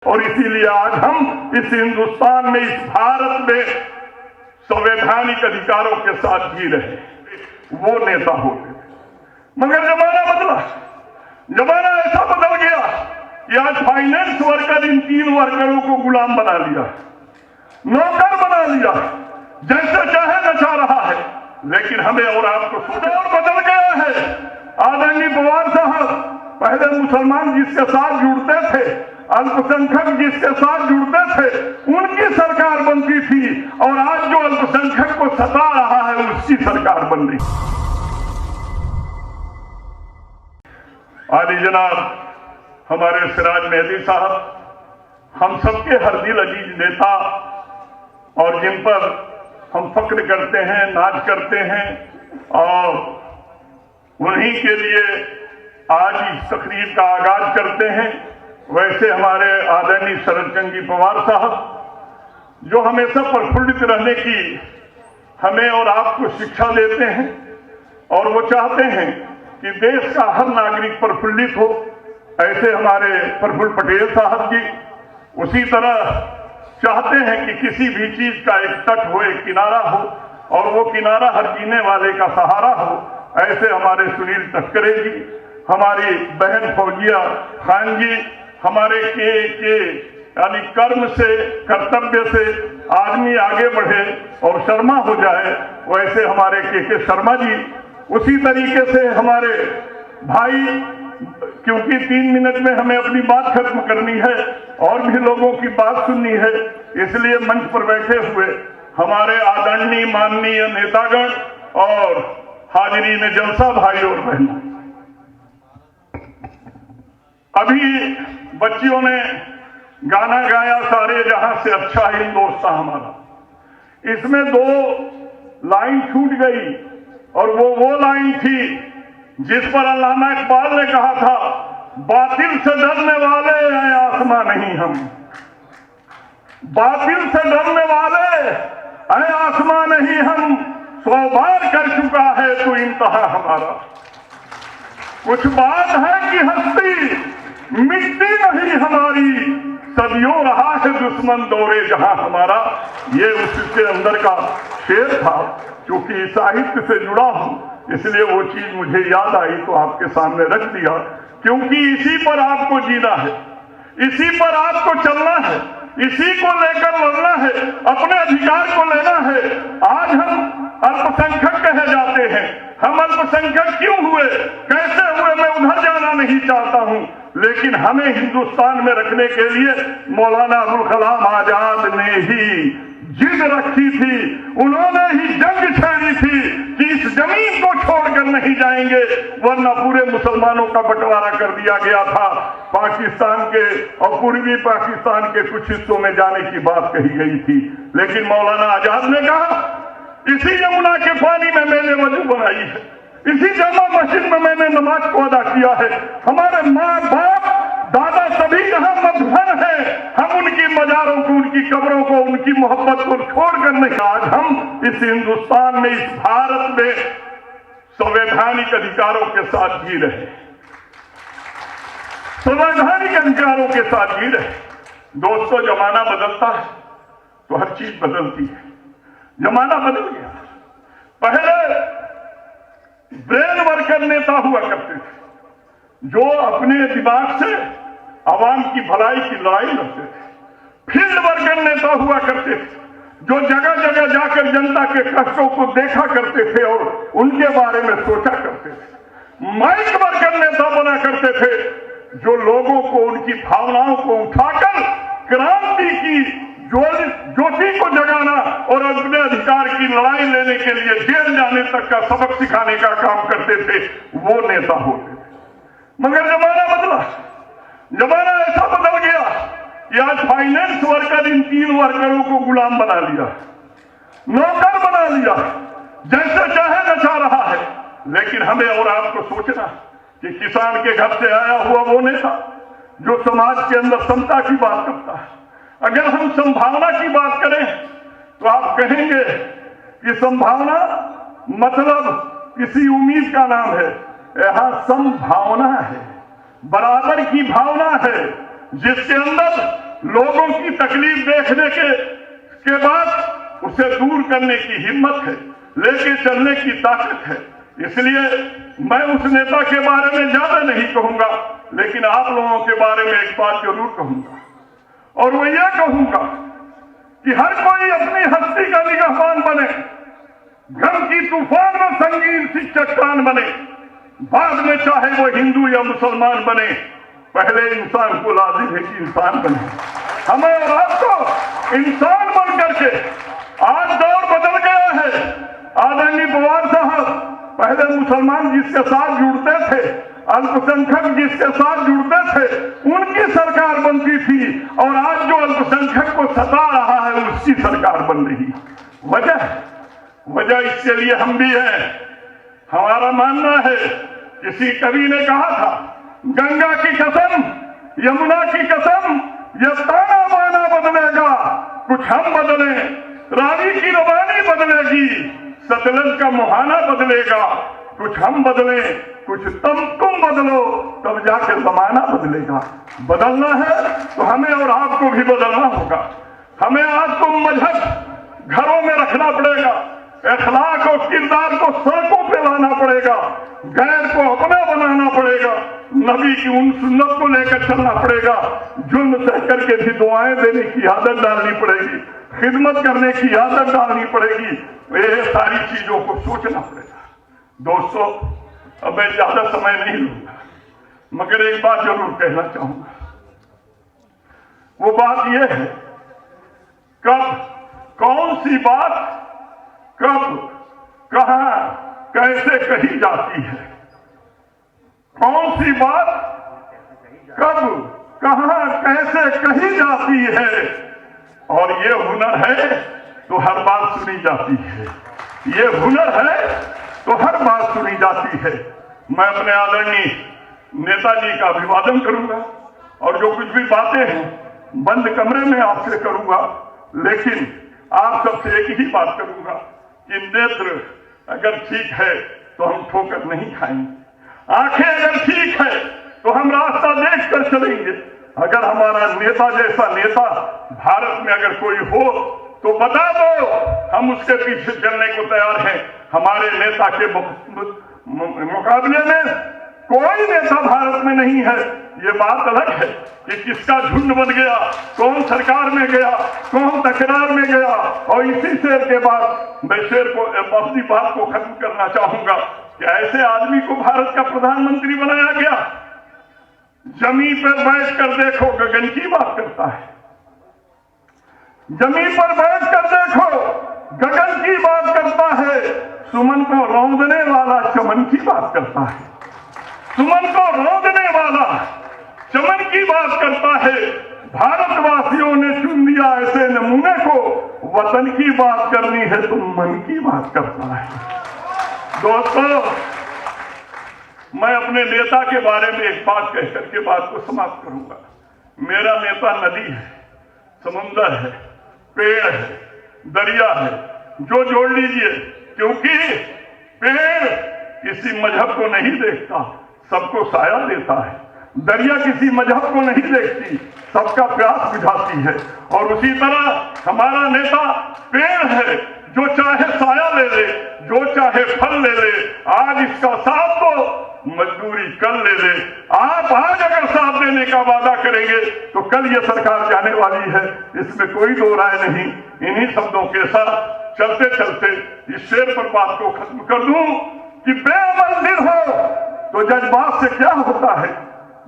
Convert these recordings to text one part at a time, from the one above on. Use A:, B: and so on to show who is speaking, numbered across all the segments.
A: और इसीलिए आज हम इस हिंदुस्तान में, इस भारत में संवैधानिक अधिकारों के साथ जी रहे। वो नेता होते थे, मगर जमाना बदला। जमाना ऐसा बदल गया कि आज फाइनेंस वर्कर इन 3 वर्करों को गुलाम बना लिया, नौकर बना लिया, जैसे चाहे नचा रहा है। लेकिन हमें और आपको दौर बदल गया है। आदरणीय पवार साहब, पहले मुसलमान जिसके साथ जुड़ते थे, अल्पसंख्यक जिसके साथ जुड़ते थे, उनकी सरकार बनती थी, और आज जो अल्पसंख्यक को सता रहा है उसकी सरकार बन रही। आदि जनाब हमारे सिराज मेहदी साहब, हम सबके हर दिल अजीज नेता, और जिन पर हम फक्र करते हैं, नाज करते हैं, और उन्हीं के लिए आज इस तकरीर का आगाज करते हैं। वैसे हमारे आदरणीय शरद चंद्र जी पवार साहब, जो हमेशा प्रफुल्लित रहने की हमें और आपको शिक्षा देते हैं, और वो चाहते हैं कि देश का हर नागरिक प्रफुल्लित हो, ऐसे हमारे प्रफुल्ल पटेल साहब जी उसी तरह चाहते हैं कि किसी भी चीज का एक तट हो, एक किनारा हो, और वो किनारा हर जीने वाले का सहारा हो। ऐसे हमारे सुनील तस्करे जी, हमारी बहन फौजिया खान जी, हमारे के यानी कर्म से, कर्तव्य से आदमी आगे बढ़े और शर्मा हो जाए, वैसे हमारे के शर्मा जी। उसी तरीके से हमारे भाई, क्योंकि 3 मिनट में हमें अपनी बात खत्म करनी है और भी लोगों की बात सुननी है, इसलिए मंच पर बैठे हुए हमारे आदरणीय माननीय नेतागण और हाजिरीन जलसा भाई और बहनों, अभी बच्चियों ने गाना गाया सारे जहां से अच्छा हिंदुस्तान हमारा। इसमें 2 लाइन छूट गई, और वो लाइन थी जिस पर अल्लामा इकबाल ने कहा था, बातिल से डरने वाले हैं आसमां नहीं हम, बातिल से डरने वाले हैं आसमां नहीं हम, 100 बार कर चुका है तो इंतहा हमारा। कुछ बात है कि हस्ती मिटती नहीं हमारी, सदियों रहा है दुश्मन दौरे जहां हमारा। ये उसके अंदर का शेर था। क्योंकि साहित्य से जुड़ा हूं इसलिए वो चीज मुझे याद आई तो आपके सामने रख दिया। क्योंकि इसी पर आपको जीना है, इसी पर आपको चलना है, इसी को लेकर लड़ना है, अपने अधिकार को लेना है। आज हम अल्पसंख्यक कहे जाते हैं, हम अल्पसंख्यक क्यों हुए, कैसे हुए, मैं उधर जाना नहीं चाहता हूं, लेकिन हमें हिंदुस्तान में रखने के लिए मौलाना अबुल कलाम आजाद ने ही जिद रखी थी, उन्होंने ही जंग छेड़ी थी कि इस जमीन को छोड़कर नहीं जाएंगे, वरना पूरे मुसलमानों का बंटवारा कर दिया गया था। पाकिस्तान के और पूर्वी पाकिस्तान के कुछ हिस्सों में जाने की बात कही गई थी, लेकिन मौलाना आजाद ने कहा, इसी यमुना के पानी में मैंने वजू बनाई है, इसी जामा मस्जिद में मैंने नमाज को अदा किया है, हमारे माँ बाप दादा सभी यहाँ मदफन है, हम उनकी मजारों को, उनकी कब्रों को, उनकी मोहब्बत को छोड़कर नहीं। आज हम इस हिंदुस्तान में, इस भारत में संवैधानिक अधिकारों के साथ जी रहे, संवैधानिक अधिकारों के साथ जी रहे। दोस्तों, जमाना बदलता है तो हर चीज बदलती है। जमाना बदल गया। पहले ब्रेन वर्कर नेता हुआ करते थे, जो अपने दिमाग से आवाम की भलाई की लड़ाई लड़ते थे। फील्ड वर्कर नेता हुआ करते थे, जो जगह जगह जाकर जनता के कष्टों को देखा करते थे और उनके बारे में सोचा करते थे। माइक वर्कर नेता बना करते थे, जो लोगों को, उनकी भावनाओं को उठाकर क्रांति की ज्योति को जगाना और अपने अधिकार की लड़ाई लेने के लिए जेल जाने तक का सबक सिखाने का काम करते थे, वो नेता होते थे। मगर जमाना बदला। जमाना ऐसा बदल गया कि आज फाइनेंस वर्कर इन 3 वर्करों को गुलाम बना लिया, नौकर बना लिया, जैसे चाहे नचा रहा है। लेकिन हमें और आपको सोचना कि किसान के घर से आया हुआ वो नेता जो समाज के अंदर समता की बात करता है। अगर हम संभावना की बात करें तो आप कहेंगे कि संभावना मतलब किसी उम्मीद का नाम है। यहां संभावना है, बराबर की भावना है, जिसके अंदर लोगों की तकलीफ देखने के बाद उसे दूर करने की हिम्मत है, लेके चलने की ताकत है। इसलिए मैं उस नेता के बारे में ज्यादा नहीं कहूंगा, लेकिन आप लोगों के बारे में एक बात जरूर कहूंगा, और वो ये कहूंगा कि हर कोई अपनी हस्ती का निगहबान बने, गम की तूफान में संगीन सी चट्टान बने, बाद में चाहे वो हिंदू या मुसलमान बने, पहले इंसान को लाजिम है कि इंसान बने। हमें और आपको इंसान बन करके, आज दौर बदल गया है। आदरणीय पवार साहब पहले मुसलमान जिसके साथ जुड़ते थे, अल्पसंख्यक जिसके साथ जुड़ते थे, उनकी सरकार बनती थी, और आज जो अल्पसंख्यक को सता रहा है उसकी सरकार बन रही। वजह इसके लिए हम भी हैं। हमारा मानना है, किसी कवि ने कहा था, गंगा की कसम, यमुना की कसम, यह ताना बाना बदलेगा, कुछ हम बदले, रानी की रवानी बदलेगी, सतलज का मुहाना बदलेगा, कुछ हम बदले, कुछ तुम बदलो, तब जाके जमाना बदलेगा। बदलना है तो हमें और आपको भी बदलना होगा। हमें आज तो मजहब घरों में रखना पड़ेगा, अखलाक और किरदार को सड़कों पे लाना पड़ेगा, गैर को अपना बनाना पड़ेगा, नबी की उन सुन्नत को लेकर चलना पड़ेगा, जुल्म सह करके भी दुआएं देने की आदत डालनी पड़ेगी, खिदमत करने की आदत डालनी पड़ेगी। ये सारी चीजों को सोचना पड़ेगा। दोस्तों, अब मैं ज्यादा समय नहीं लूंगा, मगर एक बात जरूर कहना चाहूंगा। वो बात यह है, कब कौन सी बात कब कहां कैसे कही जाती है, कौन सी बात कब कहां कैसे कही जाती है, और ये हुनर है तो हर बात सुनी जाती है। ये हुनर है तो हर बात सुनी जाती है। मैं अपने आदरणीय नेताजी का अभिवादन करूंगा, और जो कुछ भी बातें हैं बंद कमरे में आपसे करूंगा, लेकिन आप सबसे एक ही बात करूंगा कि नेत्र अगर ठीक है तो हम ठोकर नहीं खाएंगे, आंखें अगर ठीक है तो हम रास्ता देख कर चलेंगे। अगर हमारा नेता जैसा नेता भारत में अगर कोई हो तो बता दो, हम उसके पीछे चलने को तैयार हैं। हमारे नेता के मुकाबले में कोई नेता भारत में नहीं है। ये बात अलग है कि किसका झुंड बन गया, कौन सरकार में गया, कौन तकरार में गया। और इसी शेर के बाद मैं शेर को अपनी बात को खत्म करना चाहूंगा कि ऐसे आदमी को भारत का प्रधानमंत्री बनाया गया, जमीन पर बैठ कर देखो गगन की बात करता है, जमीन पर बैठ कर देखो गगन की बात करता है, सुमन को रौंदने वाला चमन की बात करता है, सुमन को रौंदने वाला चमन की बात करता है। भारतवासियों ने चुन लिया ऐसे नमूने को, वतन की बात करनी है तो मन की बात करता है। दोस्तों, मैं अपने नेता के बारे में एक बात कह करके बात को समाप्त करूंगा। मेरा नेता नदी है, समुंदर है, पेड़ है, दरिया है, जो जोड़ लीजिए, क्योंकि पेड़ किसी मजहब को नहीं देखता, सबको साया देता है। दरिया किसी मजहब को नहीं देखती, सबका प्यास बुझाती है। और उसी तरह हमारा नेता पेड़ है, जो चाहे साया ले ले, जो चाहे फल ले ले। आज इसका साथ दो, मजदूरी कल ले ले। आप आज अगर साथ देने का वादा करेंगे तो कल ये सरकार जाने वाली है, इसमें कोई दो राय नहीं। इन्हीं शब्दों के साथ चलते चलते इस शेर पर बात को खत्म कर दूं कि बेअमल दिल हो तो जज्बात से क्या होता है,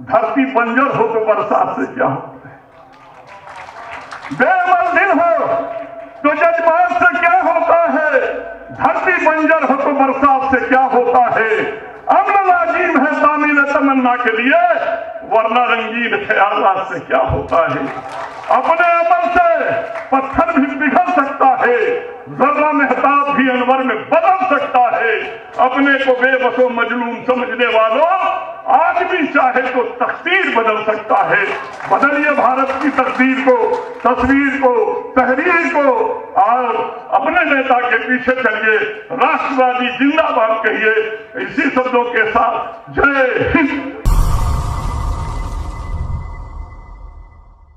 A: धरती बंजर हो तो बरसात से क्या होता है। बेअमल दिल हो तो जज्बात से क्या होता है, धरती बंजर हो तो बरसात से क्या होता है। अमन लाजिम है तामील तमन्ना के लिए, वरना रंगीन ख्यालात से क्या होता है। अपने अमल से पत्थर भी पिघल सकता है, जर्रा मेहताब भी अनवर में बदल सकता है। अपने को बेबसो मजलूम समझने वालों, आज भी चाहे तो तकदीर बदल सकता है। बदलिए भारत की तकदीर को, तस्वीर को, तहरीर को, और अपने नेता के पीछे चलिए। राष्ट्रवादी जिंदाबाद कहिए। इसी शब्दों के साथ जय हिंद।